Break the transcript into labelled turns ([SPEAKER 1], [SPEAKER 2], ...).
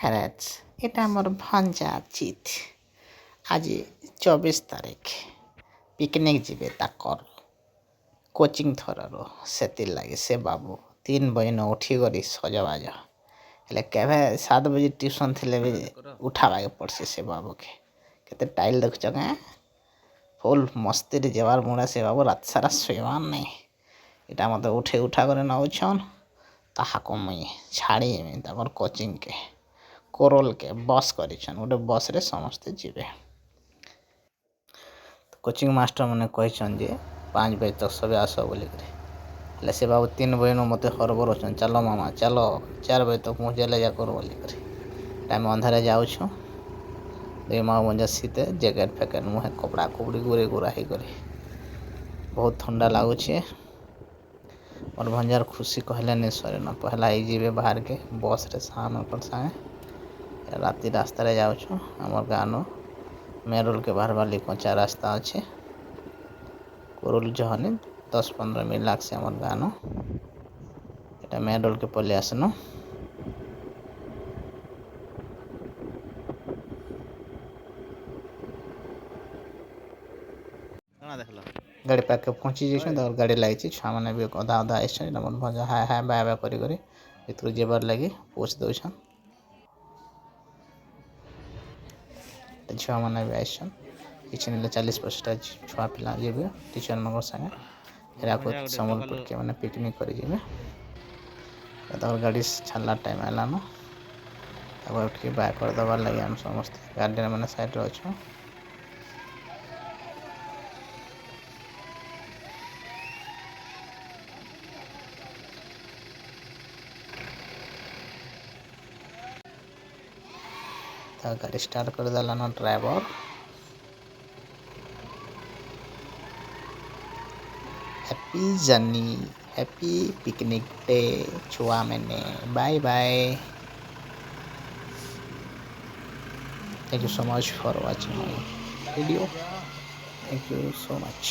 [SPEAKER 1] ମହାରାଜ ଏଇଟା ଆମର ଭଞ୍ଜା ଜିତ୍ ଆଜି 24 ତାରିଖ ପିକନିକ୍ ଯିବେ ତାକର କୋଚିଂ ଥରରୁ ସେଥିର୍ଲାଗି ସେ ବାବୁ 3 ବଜେନ ଉଠିକରି ସଜବାଜ ହେଲେ କେବେ 7 ବଜେ ଟ୍ୟୁସନ୍ ଥିଲେ ବି ଉଠାବାକେ ପଡ଼୍ସି ସେ ବାବୁକେ କେତେ ଟାଇଲ୍ ଦେଖୁଛ କାଁ ଫୁଲ୍ ମସ୍ତିରେ ଯିବାର୍ ମୁଡ଼ା ସେ ବାବୁ ରାତି ସାରା ଶୋଇବାର୍ ନାଇଁ ଏଇଟା ମୋତେ ଉଠା କରି ନଉଛନ୍ ତାହାକୁ ମୁଇଁ ଛାଡ଼ିମି ତାଙ୍କର କୋଚିଂକେ କୋରୋଲକେ ବସ୍ କରିଛନ୍ ଗୋଟେ ବସ୍ରେ ସମସ୍ତେ ଯିବେ କୋଚିଂ ମାଷ୍ଟର ମାନେ କହିଛନ୍ ଯେ 5 ବଜେ ତକ ସବେ ଆସ ବୋଲିକରି ହେଲେ ସେ ବାବୁ 3 ବଜେନୁ ମୋତେ ହରବର ଅଛନ୍ ଚାଲ ମାମା ଚାଲ 4 ବଜେ ତକ ପହଞ୍ଚିଲେ ଯା କର ବୋଲିକରି ଆମେ ଅନ୍ଧାରେ ଯାଉଛୁ ଦୁଇ ମା ମଞ୍ଜା ଶୀତେ ଜ୍ୟାକେଟ୍ ଫ୍ୟାକେଟ୍ ମୁହଁ କପଡ଼ା କୁପଡ଼ି ଗୁରେ ଗୁରା ହେଇକରି ବହୁତ ଥଣ୍ଡା ଲାଗୁଛେ ମୋର ଭଞ୍ଜାର ଖୁସି କହିଲେ ନି ସରେ ନ ପହଲା ହେଇଯିବେ ବାହାରକେ ବସ୍ରେ ସାମାନଙ୍କର ସାଙ୍ଗେ ରାତି ରାସ୍ତାରେ ଯାଉଛୁ ଆମର ଗାଁନୁ ମେରୁଲକେ ବାହାରବାର୍ ଲାଗି କଞ୍ଚା ରାସ୍ତା ଅଛି କୁରୁଲ ଜହନି 10-15 ମିନିଟ୍ ଲାଗ୍ସି ଆମର ଗାଁନୁ ଏଇଟା ମେନ୍ ରୋଡ଼କେ ପଳେଇ ଆସିନୁ ଗାଡ଼ି ପାଖକେ ପହଞ୍ଚି ଯାଇଛୁ ତାଙ୍କର ଗାଡ଼ି ଲାଗିଛି ଛୁଆମାନେ ବି ଅଧା ଆସିଛନ୍ତି ଏଇଟା ମୋର ଭଞ୍ଜା ହାଏ ହାଏ ବାଏ ବାଏ କରି ଭିତରକୁ ଯିବାର ଲାଗି ପୋଷ୍ଟ ଦେଉଛନ୍ ଛୁଆମାନେ ବି ଆସିଛନ୍ କିଛି ନେଲେ 40-50ଟା ଛୁଆ ପିଲା ଯିବେ ଟିଚରମାନଙ୍କ ସାଙ୍ଗେ ହୀରାକୁଦ ସମ୍ବଲପୁରକେ ମାନେ ପିକନିକ୍ କରି ଯିବେ ତାଙ୍କର ଗାଡ଼ି ଛାଡ଼ିଲା ଟାଇମ୍ ହେଲାନ ତାକୁ ଟିକେ ବାଏ କରିଦେବାର୍ ଲାଗି ଆମେ ସମସ୍ତେ ଗାର୍ଡିଆନ୍ ମାନେ ସାଇଡ଼୍ରେ ଅଛୁ ତା ଗାଡ଼ି ଷ୍ଟାର୍ଟ କରିଦେଲାନ driver happy journey happy picnic day छुआ मैंने bye bye thank you so much for watching my video thank you so much